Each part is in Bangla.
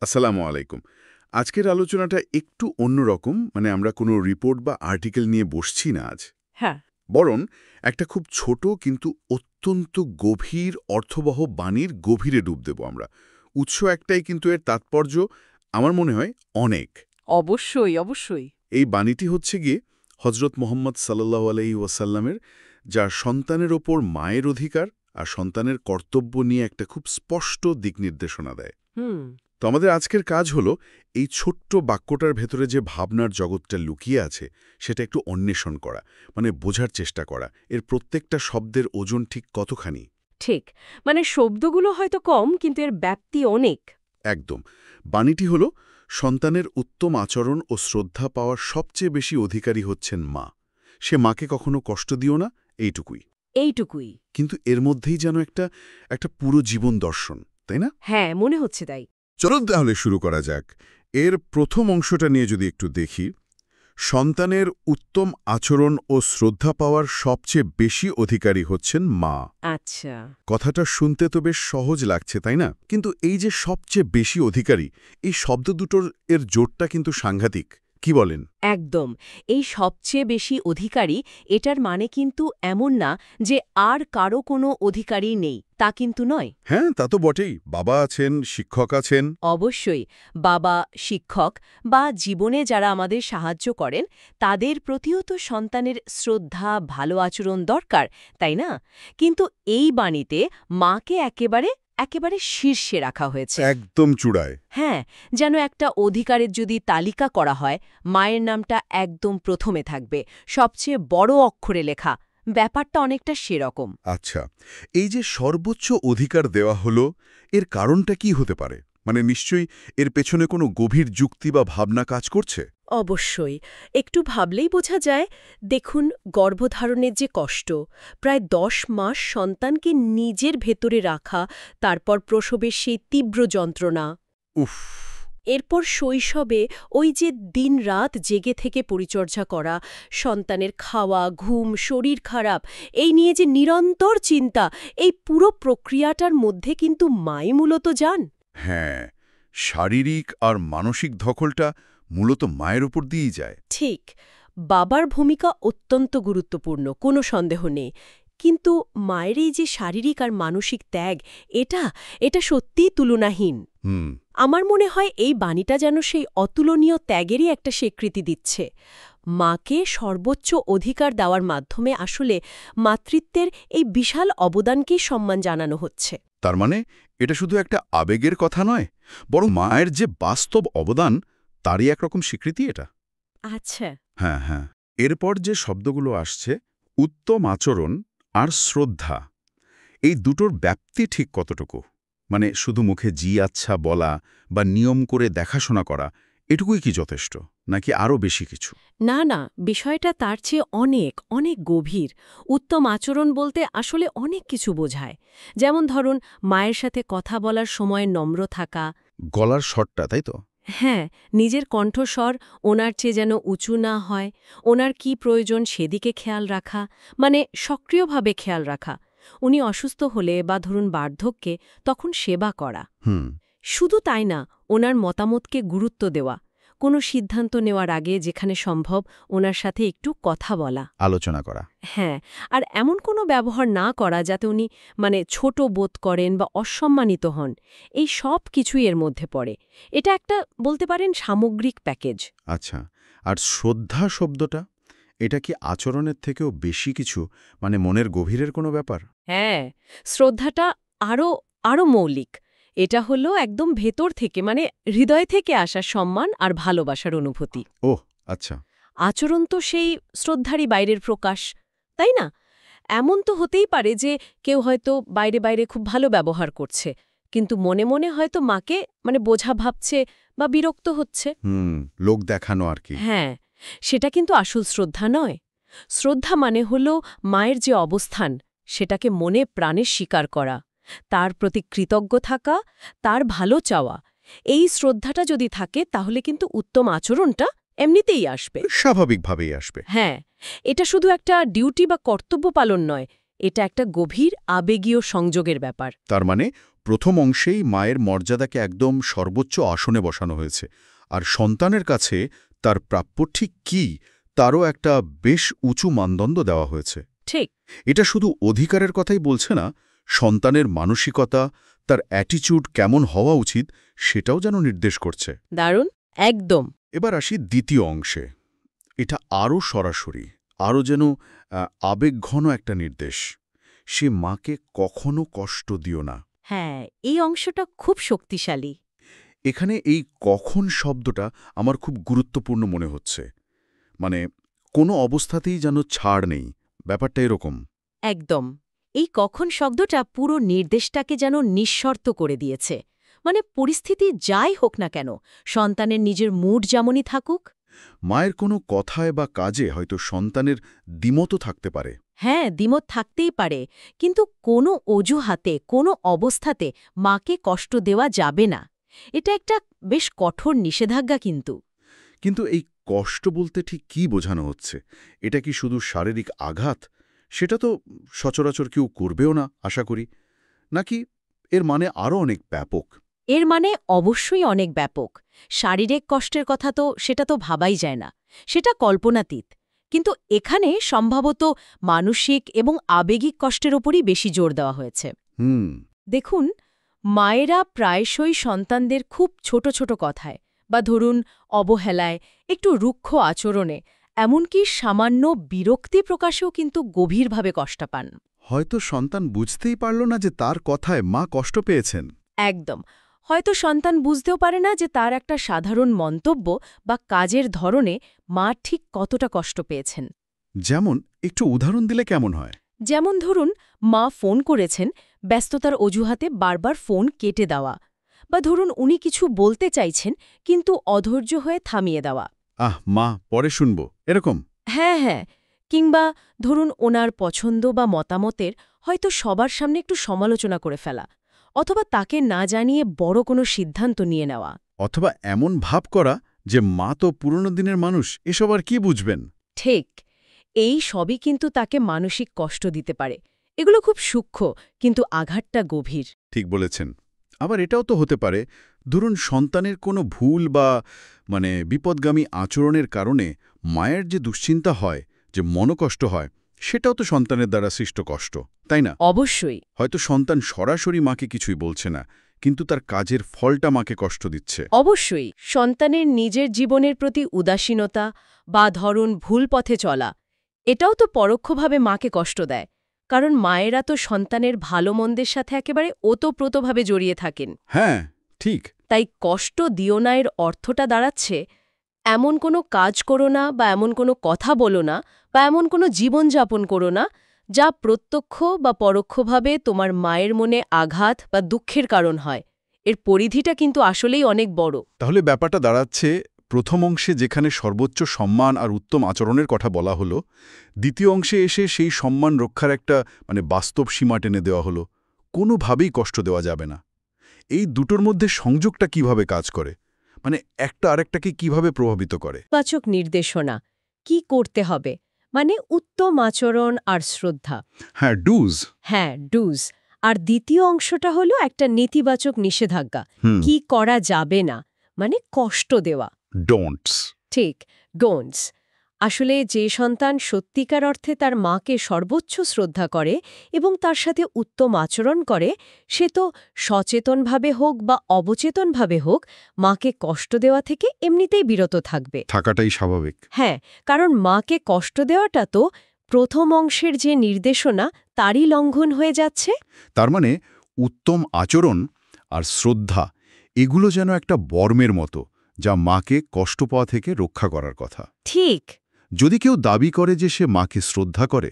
আসসালামু আলাইকুম। আজকের আলোচনাটা একটু অন্যরকম, আমরা কোনো রিপোর্ট বা আর্টিকেল নিয়ে বসছি না আজ। হ্যাঁ। বরং একটা খুব ছোট কিন্তু অত্যন্ত গভীর অর্থবহ বাণীর গভীরে ডুব দেব আমরা। উৎস একটাই, কিন্তু এর তাৎপর্য আমার মনে হয় অনেক। অবশ্যই, অবশ্যই। এই বাণীটি হচ্ছে গিয়ে হজরত মুহাম্মদ সাল্লাল্লাহু আলাইহি ওয়াসাল্লামের, যার সন্তানের ওপর মায়ের অধিকার আর সন্তানের কর্তব্য নিয়ে একটা খুব স্পষ্ট দিক নির্দেশনা দেয়। হুম। তো আমাদের আজকের কাজ হলো এই ছোট্ট বাক্যটার ভেতরে যে ভাবনার জগৎটা লুকিয়ে আছে সেটা একটু অন্বেষণ করা, বোঝার চেষ্টা করা এর প্রত্যেকটা শব্দের ওজন ঠিক কতখানি। ঠিক। শব্দগুলো হয়তো কম, কিন্তু এর ব্যাপ্তি অনেক। একদম। বাণীটি হলো সন্তানের উত্তম আচরণ ও শ্রদ্ধা পাওয়ার সবচেয়ে বেশি অধিকারী হচ্ছেন মা। সে মাকে কখনো কষ্ট দিও না, এইটুকুই। এইটুকুই। কিন্তু এর মধ্যেই যেন একটা পুরো জীবন দর্শন, তাই না? হ্যাঁ, মনে হচ্ছে তাই। চলুন তাহলে শুরু করা যাক। এর প্রথম অংশটা নিয়ে যদি একটু দেখি, সন্তানের উত্তম আচরণ ও শ্রদ্ধা পাওয়ার সবচেয়ে বেশি অধিকারী হচ্ছেন মা। আচ্ছা। কথাটা শুনতে তো বেশ সহজ লাগছে, তাই না? কিন্তু এই যে সবচেয়ে বেশি অধিকারী, এই শব্দ দুটোর এর জোরটা কিন্তু সাংঘাতিক। কি বলেন? একদম। এই সবচেয়ে বেশি অধিকারী, এটার মানে কিন্তু এমন না যে আর কারো কোনো অধিকারই নেই, তা কিন্তু নয়। হ্যাঁ, তা তো বটেই। বাবা আছেন, শিক্ষক আছেন। অবশ্যই। বাবা, শিক্ষক বা জীবনে যারা আমাদের সাহায্য করেন, তাদের প্রতিও তো সন্তানের শ্রদ্ধা, ভালো আচরণ দরকার, তাই না? কিন্তু এই বাণীতে মাকে একেবারে একেবারে শীর্ষে রাখা হয়েছে। একদম চূড়ায়। হ্যাঁ, যেন একটা অধিকারের যদি তালিকা করা হয়, মায়ের নামটা একদম প্রথমে থাকবে, সবচেয়ে বড় অক্ষরে লেখা। ব্যাপারটা অনেকটা সেরকম। আচ্ছা, এই যে সর্বোচ্চ অধিকার দেওয়া হলো, এর কারণটা কি হতে পারে? নিশ্চয়ই এর পেছনে কোনো গভীর যুক্তি বা ভাবনা কাজ করছে। অবশ্যই। একটু ভাবলেই বোঝা যায়। দেখুন, গর্ভধারণের যে কষ্ট, প্রায় ১০ মাস সন্তানকে নিজের ভেতরে রাখা, তারপর প্রসবের সেই তীব্র যন্ত্রণা, উফ। এরপর শৈশবে ওই যে দিনরাত জেগে থেকে পরিচর্যা করা, সন্তানের খাওয়া, ঘুম, শরীর খারাপ, এই নিয়ে যে নিরন্তর চিন্তা, এই পুরো প্রক্রিয়াটার মধ্যে কিন্তু মাই মূলত যান। হ্যাঁ, শারীরিক আর মানসিক ধকলটা মূলত মায়ের উপর দিয়েই যায়। ঠিক। বাবার ভূমিকা অত্যন্ত গুরুত্বপূর্ণ, কোনো সন্দেহ নেই। কিন্তু মায়ের এই যে শারীরিক আর মানসিক ত্যাগ, এটা এটা সত্যিই তুলনাহীন। হুম। আমার মনে হয় এই বাণীটা যেন সেই অতুলনীয় ত্যাগেরই একটা স্বীকৃতি দিচ্ছে। মাকে সর্বোচ্চ অধিকার দেওয়ার মাধ্যমে আসলে মাতৃত্বের এই বিশাল অবদানকেই সম্মান জানানো হচ্ছে। তার এটা শুধু একটা আবেগের কথা নয়, বরং মায়ের যে বাস্তব অবদান তারই একরকম স্বীকৃতি এটা। আচ্ছা। হ্যাঁ হ্যাঁ। এরপর যে শব্দগুলো আসছে, উত্তম আচরণ আর শ্রদ্ধা, এই দুটোর ব্যাপ্তি ঠিক কতটুকু? শুধু মুখে জি আচ্ছা বলা বা নিয়ম করে দেখাশোনা করা, এটুকুই কি যথেষ্ট, নাকি আরও বেশি কিছু? না না, বিষয়টা তার চেয়ে অনেক অনেক গভীর। উত্তম আচরণ বলতে আসলে অনেক কিছু বোঝায়। যেমন ধরুন, মায়ের সাথে কথা বলার সময় নম্র থাকা। গলার স্বরটা, তাই তো? হ্যাঁ, নিজের কণ্ঠস্বর ওনার চেয়ে যেন উঁচু না হয়, ওনার কি প্রয়োজন সেদিকে খেয়াল রাখা, সক্রিয়ভাবে খেয়াল রাখা। উনি অসুস্থ হলে বা ধরুন বার্ধক্যে, তখন সেবা করা। হুম। শুধু তাই না, ওনার মতামতকে গুরুত্ব দেওয়া, কোনো সিদ্ধান্ত নেওয়ার আগে যেখানে সম্ভব ওনার সাথে একটু কথা বলা, আলোচনা করা। হ্যাঁ, আর এমন কোনো ব্যবহার না করা যাতে উনি ছোট বোধ করেন বা অসম্মানিত হন। এই সব কিছুই এর মধ্যে পড়ে। এটা একটা বলতে পারেন সামগ্রিক প্যাকেজ। আচ্ছা, আর শ্রদ্ধা শব্দটা, এটা কি আচরণের থেকেও বেশি কিছু, মনের গভীরের কোনো ব্যাপার? হ্যাঁ, শ্রদ্ধাটা আরও আরও মৌলিক। এটা হলো একদম ভেতর থেকে, হৃদয় থেকে আসা সম্মান আর ভালোবাসার অনুভূতি। ওহ, আচ্ছা। আচরণ তো সেই শ্রদ্ধারই বাইরের প্রকাশ, তাই না? এমন তো হতেই পারে যে কেউ হয়তো বাইরে বাইরে খুব ভালো ব্যবহার করছে, কিন্তু মনে মনে হয়তো মাকে বোঝা ভাবছে বা বিরক্ত হচ্ছে। লোক দেখানো আর কি। হ্যাঁ, সেটা কিন্তু আসল শ্রদ্ধা নয়। শ্রদ্ধা হলো মায়ের যে অবস্থান, সেটাকে মনে প্রাণে স্বীকার করা, তার প্রতি কৃতজ্ঞ থাকা, তার ভালো চাওয়া। এই শ্রদ্ধাটা যদি থাকে, তাহলে কিন্তু উত্তম আচরণটা এমনিতেই আসবে, স্বাভাবিকভাবেই আসবে। হ্যাঁ, এটা শুধু একটা ডিউটি বা কর্তব্য পালন নয়, এটা একটা গভীর আবেগীয় সংযোগের ব্যাপার। তার প্রথম অংশেই মায়ের মর্যাদাকে একদম সর্বোচ্চ আসনে বসানো হয়েছে, আর সন্তানের কাছে তার প্রাপ্য ঠিক কী তারও একটা বেশ উঁচু মানদণ্ড দেওয়া হয়েছে। ঠিক। এটা শুধু অধিকারের কথাই বলছে না, সন্তানের মানসিকতা, তার অ্যাটিচিউড কেমন হওয়া উচিত সেটাও যেন নির্দেশ করছে। দারুণ। একদম। এবার আসি দ্বিতীয় অংশে। এটা আরও সরাসরি, আরও যেন আবেগঘন একটা নির্দেশ। সে মাকে কখনো কষ্ট দিও না। হ্যাঁ, এই অংশটা খুব শক্তিশালী। এখানে এই কখন শব্দটা আমার খুব গুরুত্বপূর্ণ মনে হচ্ছে। মানে কোনো অবস্থাতেই যেন ছাড় নেই, ব্যাপারটা এরকম। একদম। এই কখন শব্দটা পুরো নির্দেশটাকে যেন নিঃশর্ত করে দিয়েছে। মানে পরিস্থিতি যাই হোক না কেন, সন্তানের নিজের মুড যেমনই থাকুক। মায়ের কোনো কথায় বা কাজে হয়তো সন্তানের দ্বিমতও থাকতে পারে। হ্যাঁ, দ্বিমত থাকতেই পারে, কিন্তু কোনো অজুহাতে, কোনো অবস্থাতে মাকে কষ্ট দেওয়া যাবে না। এটা একটা বেশ কঠোর নিষেধাজ্ঞা কিন্তু। কিন্তু এই কষ্ট বলতে ঠিক কী বোঝানো হচ্ছে? এটা কি শুধু শারীরিক আঘাত? সেটা তো সচরাচর কেউ করবেও না আশা করি। নাকি এর মানে আরও অনেক ব্যাপক? এর মানে অবশ্যই অনেক ব্যাপক। শারীরিক কষ্টের কথা তো সেটা তো ভাবাই যায় না, সেটা কল্পনাতীত। কিন্তু এখানে সম্ভবত মানসিক এবং আবেগিক কষ্টের ওপরই বেশি জোর দেওয়া হয়েছে। হুম। দেখুন, মায়েরা প্রায়শই সন্তানদের খুব ছোট ছোট কথায় বা ধরুন অবহেলায়, একটু রুক্ষ আচরণে, এমনকি সামান্য বিরক্তি প্রকাশেও কিন্তু গভীরভাবে কষ্ট পান। হয়তো সন্তান বুঝতেই পারল না যে তার কথায় মা কষ্ট পেয়েছেন। একদম। হয়তো সন্তান বুঝতেও পারে না যে তার একটা সাধারণ মন্তব্য বা কাজের ধরনে মা ঠিক কতটা কষ্ট পেয়েছেন। যেমন একটু উদাহরণ দিলে কেমন হয়? যেমন ধরুন, মা ফোন করেছেন, ব্যস্ততার অজুহাতে বারবার ফোন কেটে দেওয়া, বা ধরুন উনি কিছু বলতে চাইছেন কিন্তু অধৈর্য হয়ে থামিয়ে দেওয়া। মা পরে শুনব, এরকম। হ্যাঁ হ্যাঁ। কিংবা ধরুন ওনার পছন্দ বা মতামতের হয়তো সবার সামনে একটু সমালোচনা করে ফেলা, অথবা তাকে না জানিয়ে বড় কোনো সিদ্ধান্ত নিয়ে নেওয়া। অথবা এমন ভাব করা যে মা তো পুরনো দিনের মানুষ, এসব আর কি বুঝবেন। ঠিক। এই সবই কিন্তু তাকে মানসিক কষ্ট দিতে পারে। এগুলো খুব সূক্ষ্ম, কিন্তু আঘাতটা গভীর। ঠিক বলেছেন। আবার এটাও তো হতে পারে, ধরুন সন্তানের কোনো ভুল বা বিপদগামী আচরণের কারণে মায়ের যে দুশ্চিন্তা হয়, যে মনোকষ্ট হয়, সেটাও তো সন্তানের দ্বারা সৃষ্ট কষ্ট, তাই না? অবশ্যই। হয়তো সন্তান সরাসরি মাকে কিছুই বলছে না, কিন্তু তার কাজের ফলটা মাকে কষ্ট দিচ্ছে। অবশ্যই সন্তানের নিজের জীবনের প্রতি উদাসীনতা বা ধরুন ভুল পথে চলা, এটাও তো পরোক্ষভাবে মাকে কষ্ট দেয়। কারণ মায়েরা তো সন্তানের ভালো মন্দের সাথে একেবারে ওতপ্রোতভাবে জড়িয়ে থাকেন। হ্যাঁ, ঠিক। তাই কষ্ট দিও না এর অর্থটা দাঁড়াচ্ছে, এমন কোনো কাজ করো না বা এমন কোনো কথা বলো না বা এমন কোনো জীবনযাপন করো না যা প্রত্যক্ষ বা পরোক্ষভাবে তোমার মায়ের মনে আঘাত বা দুঃখের কারণ হয়। এর পরিধিটা কিন্তু আসলেই অনেক বড়। তাহলে ব্যাপারটা দাঁড়াচ্ছে, প্রথম অংশে যেখানে সর্বোচ্চ সম্মান আর উত্তম আচরণের কথা বলা হলো, দ্বিতীয় অংশে এসে সেই সম্মান রক্ষার একটা বাস্তব সীমা টেনে দেওয়া হলো। কোনোভাবেই কষ্ট দেওয়া যাবে না। এই দুটোর মধ্যে সংযোগটা কিভাবে কাজ করে? একটা আরেকটাকে কিভাবে প্রভাবিত করে? বাচক নির্দেশনা কি করতে হবে, মানে উত্তম আচরণ আর শ্রদ্ধা। হ্যাঁ, ডুজ। হ্যাঁ, ডুজ। আর দ্বিতীয় অংশটা হলো একটা নেতিবাচক নিষেধাজ্ঞা, কি করা যাবে না, মানে কষ্ট দেওয়া। ডোন্টস। ঠিক, ডোন্টস। আসলে যে সন্তান সত্যিকার অর্থে তার মাকে সর্বোচ্চ শ্রদ্ধা করে এবং তার সাথে উত্তম আচরণ করে, সে তো সচেতনভাবে হোক বা অবচেতনভাবে হোক মাকে কষ্ট দেওয়া থেকে এমনিতেই বিরত থাকবে। থাকাটাই স্বাভাবিক। হ্যাঁ, কারণ মাকে কষ্ট দেওয়াটা তো প্রথম অংশের যে নির্দেশনা তারই লঙ্ঘন হয়ে যাচ্ছে। তার মানে উত্তম আচরণ আর শ্রদ্ধা, এগুলো যেন একটা বর্মের মতো, যা মাকে কষ্ট পাওয়া থেকে রক্ষা করার কথা। ঠিক। যদি কেউ দাবি করে যে সে মাকে শ্রদ্ধা করে,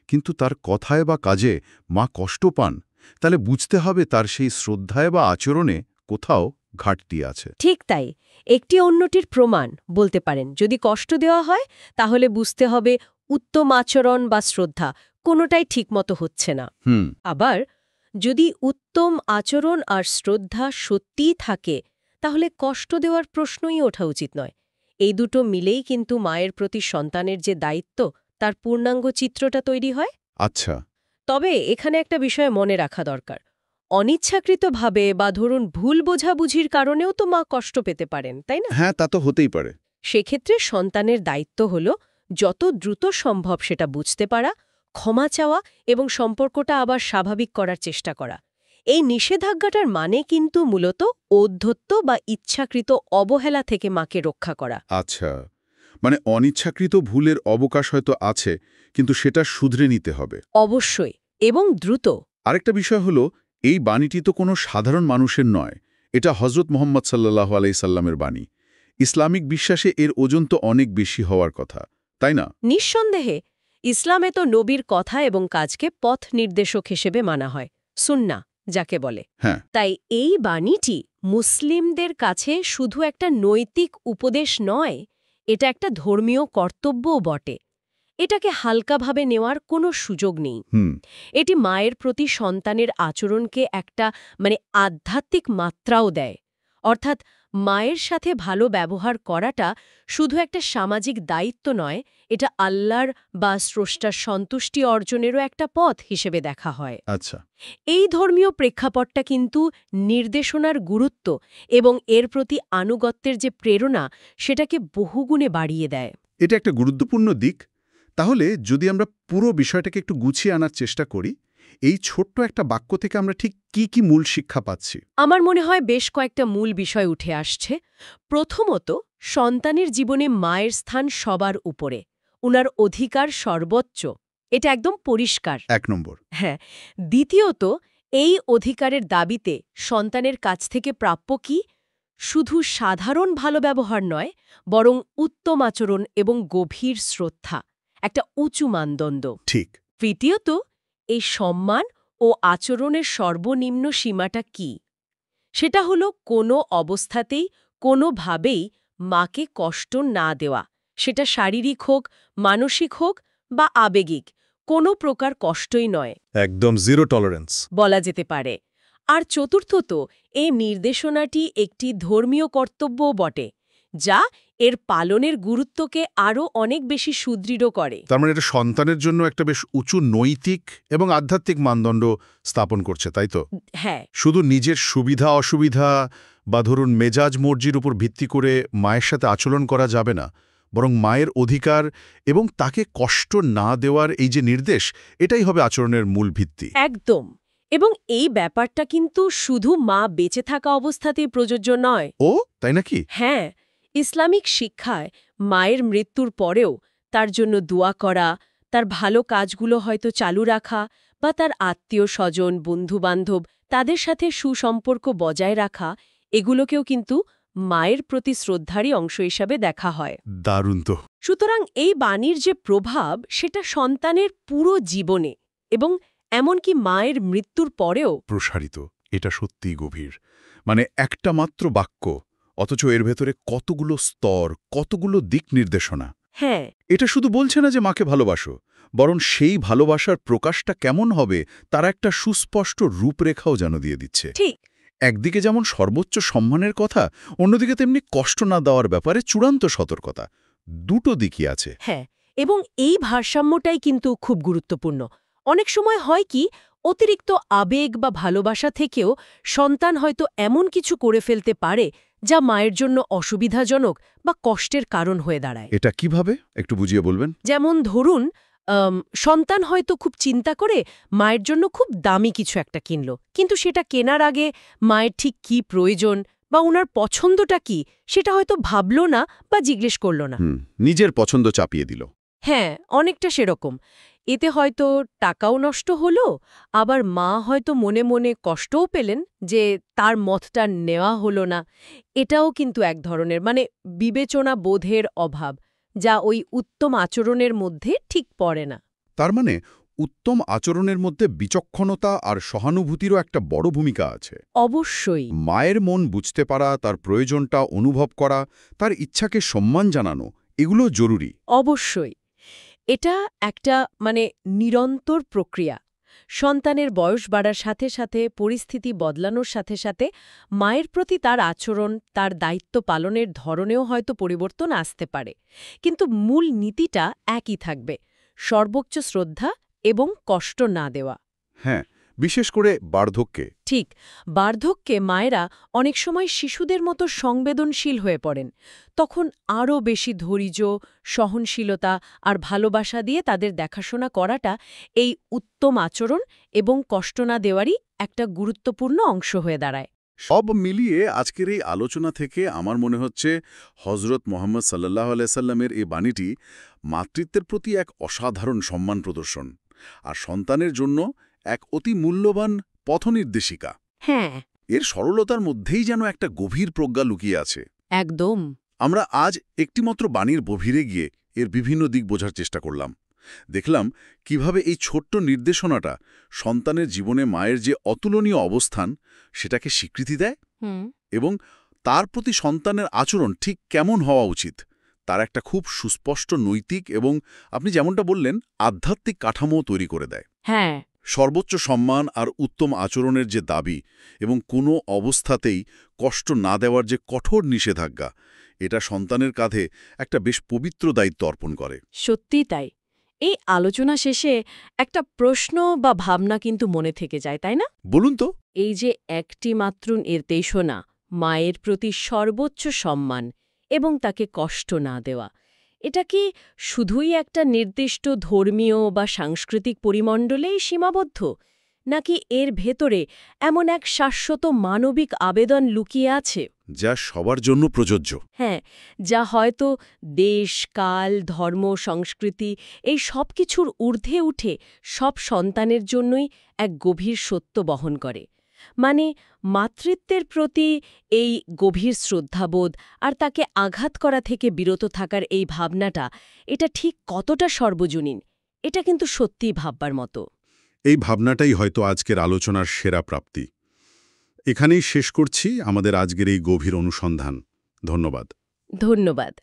কিন্তু তার কথায় বা কাজে মা কষ্ট পান, তাহলে বুঝতে হবে তার সেই শ্রদ্ধায় বা আচরণে কোথাও ঘাটতি আছে। ঠিক তাই। একটি অন্যটির প্রমাণ বলতে পারেন। যদি কষ্ট দেওয়া হয় তাহলে বুঝতে হবে উত্তম আচরণ বা শ্রদ্ধা কোনোটাই ঠিকমতো হচ্ছে না। আবার যদি উত্তম আচরণ আর শ্রদ্ধা সত্যিই থাকে, তাহলে কষ্ট দেওয়ার প্রশ্নই ওঠা উচিত নয়। এই দুটো মিলেই কিন্তু মায়ের প্রতি সন্তানের যে দায়িত্ব, তার পূর্ণাঙ্গ চিত্রটা তৈরি হয়। আচ্ছা। তবে এখানে একটা বিষয় মনে রাখা দরকার। অনিচ্ছাকৃতভাবে বা ধরুন ভুল বোঝাবুঝির কারণেও তো মা কষ্ট পেতে পারেন, তাই না? হ্যাঁ, তা তো হতেই পারে। সেক্ষেত্রে সন্তানের দায়িত্ব হল যত দ্রুত সম্ভব সেটা বুঝতে পারা, ক্ষমা চাওয়া এবং সম্পর্কটা আবার স্বাভাবিক করার চেষ্টা করা। এই নিষেধাজ্ঞাটার মানে কিন্তু মূলত ঔদ্ধত্য বা ইচ্ছাকৃত অবহেলা থেকে মাকে রক্ষা করা। আচ্ছা, মানে অনিচ্ছাকৃত ভুলের অবকাশ হয়তো আছে, কিন্তু সেটা শুধরে নিতে হবে। অবশ্যই, এবং দ্রুত। আরেকটা বিষয় হলো, এই বাণীটি তো কোনো সাধারণ মানুষের নয়, এটা হজরত মুহাম্মদ সাল্লাল্লাহু আলাইহি সাল্লামের বাণী। ইসলামিক বিশ্বাসে এর ওজন তো অনেক বেশি হওয়ার কথা, তাই না? নিঃসন্দেহে ইসলামে তো নবীর কথা এবং কাজকে পথ নির্দেশক হিসেবে মানা হয়, সুন্নাহ যাকে বলে। হ্যাঁ। তাই এই বাণীটি মুসলিমদের কাছে শুধু একটা নৈতিক উপদেশ নয়, এটা একটা ধর্মীয় কর্তব্যও বটে। এটাকে হালকাভাবে নেওয়ার কোনো সুযোগ নেই। এটি মায়ের প্রতি সন্তানের আচরণকে একটা আধ্যাত্মিক মাত্রাও দেয়। অর্থাৎ মায়ের সাথে ভালো ব্যবহার করাটা শুধু একটা সামাজিক দায়িত্ব নয়, এটা আল্লাহর বা স্রষ্টার সন্তুষ্টি অর্জনেরও একটা পথ হিসেবে দেখা হয়। আচ্ছা। এই ধর্মীয় প্রেক্ষাপটটা কিন্তু নির্দেশনার গুরুত্ব এবং এর প্রতি আনুগত্যের যে প্রেরণা, সেটাকে বহুগুণে বাড়িয়ে দেয়। এটা একটা গুরুত্বপূর্ণ দিক। তাহলে যদি আমরা পুরো বিষয়টাকে একটু গুছিয়ে আনার চেষ্টা করি, এই ছোট্ট একটা বাক্য থেকে আমরা ঠিক কি মূল শিক্ষা পাচ্ছি? আমার মনে হয় বেশ কয়েকটা মূল বিষয় উঠে আসছে। প্রথমত, সন্তানের জীবনে মায়ের স্থান সবার উপরে, উনার অধিকার সর্বোচ্চ, এটা একদম পরিষ্কার। ১ নম্বর। হ্যাঁ। দ্বিতীয়ত, এই অধিকারের দাবিতে সন্তানের কাছ থেকে প্রাপ্য কি? শুধু সাধারণ ভালো ব্যবহার নয়, বরং উত্তম আচরণ এবং গভীর শ্রদ্ধা, একটা উঁচু মানদণ্ড। ঠিক। তৃতীয়ত, এই সম্মান ও আচরণের সর্বনিম্ন সীমাটা কি? সেটা হলো কোনো অবস্থাতেই, কোনোভাবেই মাকে কষ্ট না দেওয়া। সেটা শারীরিক হোক, মানসিক হোক বা আবেগিক, কোনো প্রকার কষ্টই নয়, একদম জিরো টলারেন্স। বলা যেতে পারে। আর চতুর্থত, এই নির্দেশনাটি একটি ধর্মীয় কর্তব্যও বটে, যা এর পালনের গুরুত্বকে আরও অনেক বেশি সুদৃঢ় করে। তার মানে এটা সন্তানের জন্য একটা বেশ উঁচু নৈতিক এবং আধ্যাত্মিক মানদণ্ড স্থাপন করছে, তাই তো? হ্যাঁ। শুধু নিজের সুবিধা অসুবিধা বা ধরুন মেজাজ মর্জির উপর ভিত্তি করে মায়ের সাথে আচরণ করা যাবে না, বরং মায়ের অধিকার এবং তাকে কষ্ট না দেওয়ার এই যে নির্দেশ, এটাই হবে আচরণের মূল ভিত্তি। একদম। এবং এই ব্যাপারটা কিন্তু শুধু মা বেঁচে থাকা অবস্থাতেই প্রযোজ্য নয়। ও তাই নাকি? হ্যাঁ, ইসলামিক শিক্ষায় মায়ের মৃত্যুর পরেও তার জন্য দোয়া করা, তার ভালো কাজগুলো হয়তো চালু রাখা বা তার আত্মীয় স্বজন, বন্ধুবান্ধব তাদের সাথে সুসম্পর্ক বজায় রাখা, এগুলোকেও কিন্তু মায়ের প্রতি শ্রদ্ধারই অংশ হিসাবে দেখা হয়। দারুণ তো। সুতরাং এই বাণীর যে প্রভাব, সেটা সন্তানের পুরো জীবনে এবং এমনকি মায়ের মৃত্যুর পরেও প্রসারিত। এটা সত্যিই গভীর। মানে একটা মাত্র বাক্য, অথচ এর ভেতরে কতগুলো স্তর, কতগুলো দিক নির্দেশনা। হ্যাঁ, এটা শুধু বলছে না যে মাকে ভালোবাসো, বরং সেই ভালোবাসার প্রকাশটা কেমন হবে তার একটা সুস্পষ্ট রূপরেখাও যেন দিয়ে দিচ্ছে। ঠিক। একদিকে যেমন সর্বোচ্চ সম্মানের কথা, অন্যদিকে তেমনি কষ্ট না দেওয়ার ব্যাপারে চূড়ান্ত সতর্কতা। দুটো দিকই আছে। হ্যাঁ, এবং এই ভারসাম্যটাই কিন্তু খুব গুরুত্বপূর্ণ। অনেক সময় হয় কি, অতিরিক্ত আবেগ বা ভালোবাসা থেকেও সন্তান হয়তো এমন কিছু করে ফেলতে পারে যা মায়ের জন্য অসুবিধাজনক বা কষ্টের কারণ হয়ে দাঁড়ায়। এটা কিভাবে একটু বুঝিয়ে বলবেন? যেমন ধরুন, সন্তান হয়তো খুব চিন্তা করে মায়ের জন্য খুব দামি কিছু একটা কিনল, কিন্তু সেটা কেনার আগে মায়ের ঠিক কি প্রয়োজন বা উনার পছন্দটা কি সেটা হয়তো ভাবল না বা জিজ্ঞেস করল না। নিজের পছন্দ চাপিয়ে দিল। হ্যাঁ, অনেকটা সেরকম। এতে হয়তো টাকাও নষ্ট হলো, আবার মা হয়তো মনে মনে কষ্টও পেলেন যে তার মতটা নেওয়া হলো না। এটাও কিন্তু এক ধরনের বিবেচনা বোধের অভাব, যা ওই উত্তম আচরণের মধ্যে ঠিক পড়ে না। তার মানে উত্তম আচরণের মধ্যে বিচক্ষণতা আর সহানুভূতিরও একটা বড় ভূমিকা আছে। অবশ্যই। মায়ের মন বুঝতে পারা, তার প্রয়োজনটা অনুভব করা, তার ইচ্ছাকে সম্মান জানানো, এগুলো জরুরি। অবশ্যই। এটা একটা নিরন্তর প্রক্রিয়া। সন্তানের বয়স বাড়ার সাথে সাথে, পরিস্থিতি বদলানোর সাথে সাথে মায়ের প্রতি তার আচরণ, তার দায়িত্ব পালনের ধরনেও হয়তো পরিবর্তন আসতে পারে, কিন্তু মূল নীতিটা একই থাকবে: সর্বোচ্চ শ্রদ্ধা এবং কষ্ট না দেওয়া। হ্যাঁ, বিশেষ করে বার্ধক্যে। ঠিক, বার্ধক্যে মায়েরা অনেক সময় শিশুদের মতো সংবেদনশীল হয়ে পড়েন। তখন আরও বেশি ধৈর্য, সহনশীলতা আর ভালোবাসা দিয়ে তাদের দেখাশোনা করাটা এই উত্তম আচরণ এবং কষ্ট না দেওয়ারই একটা গুরুত্বপূর্ণ অংশ হয়ে দাঁড়ায়। সব মিলিয়ে আজকের এই আলোচনা থেকে আমার মনে হচ্ছে হজরত মোহাম্মদ সাল্লাল্লাহু আলাইহি সাল্লামের এই বাণীটি মাতৃত্বের প্রতি এক অসাধারণ সম্মান প্রদর্শন আর সন্তানের জন্য এক অতি মূল্যবান পথনির্দেশিকা। হ্যাঁ, এর সরলতার মধ্যেই যেন একটা গভীর প্রজ্ঞা লুকিয়ে আছে। একদম। আমরা আজ একটিমাত্র বাণীর গভীরে গিয়ে এর বিভিন্ন দিক বোঝার চেষ্টা করলাম। দেখলাম কিভাবে এই ছোট্ট নির্দেশনাটা সন্তানের জীবনে মায়ের যে অতুলনীয় অবস্থান সেটাকে স্বীকৃতি দেয় এবং তার প্রতি সন্তানের আচরণ ঠিক কেমন হওয়া উচিত তার একটা খুব সুস্পষ্ট নৈতিক এবং আপনি যেমনটা বললেন আধ্যাত্মিক কাঠামো তৈরি করে দেয়। হ্যাঁ, সর্বোচ্চ সম্মান আর উত্তম আচরণের যে দাবি এবং কোনো অবস্থাতেই কষ্ট না দেওয়ার যে কঠোর নিষেধাজ্ঞা, এটা সন্তানের কাঁধে একটা বেশ পবিত্র দায়িত্ব অর্পণ করে। সত্যিই তাই। এই আলোচনা শেষে একটা প্রশ্ন বা ভাবনা কিন্তু মনে থেকে যায়, তাই না? বলুন তো। এই যে একটি মাত্র নির্দেশনা, মায়ের প্রতি সর্বোচ্চ সম্মান এবং তাকে কষ্ট না দেওয়া, এটা কি শুধুই একটা নির্দিষ্ট ধর্মীয় বা সাংস্কৃতিক পরিমণ্ডলেই সীমাবদ্ধ, নাকি এর ভেতরে এমন এক শাশ্বত মানবিক আবেদন লুকিয়ে আছে যা সবার জন্য প্রযোজ্য? হ্যাঁ, যা হয়তো দেশ, কাল, ধর্ম, সংস্কৃতি এই সব কিছুর ঊর্ধ্বে উঠে সব সন্তানের জন্যই এক গভীর সত্য বহন করে। মানে মাতৃত্বের প্রতি এই গভীর শ্রদ্ধাবোধ আর তাকে আঘাত করা থেকে বিরত থাকার এই ভাবনাটা, এটা ঠিক কতটা সর্বজনীন, এটা কিন্তু সত্যিই ভাববার মতো। এই ভাবনাটাই হয়তো আজকের আলোচনার সেরা প্রাপ্তি। এখানেই শেষ করছি আমাদের আজকের এই গভীর অনুসন্ধান। ধন্যবাদ। ধন্যবাদ।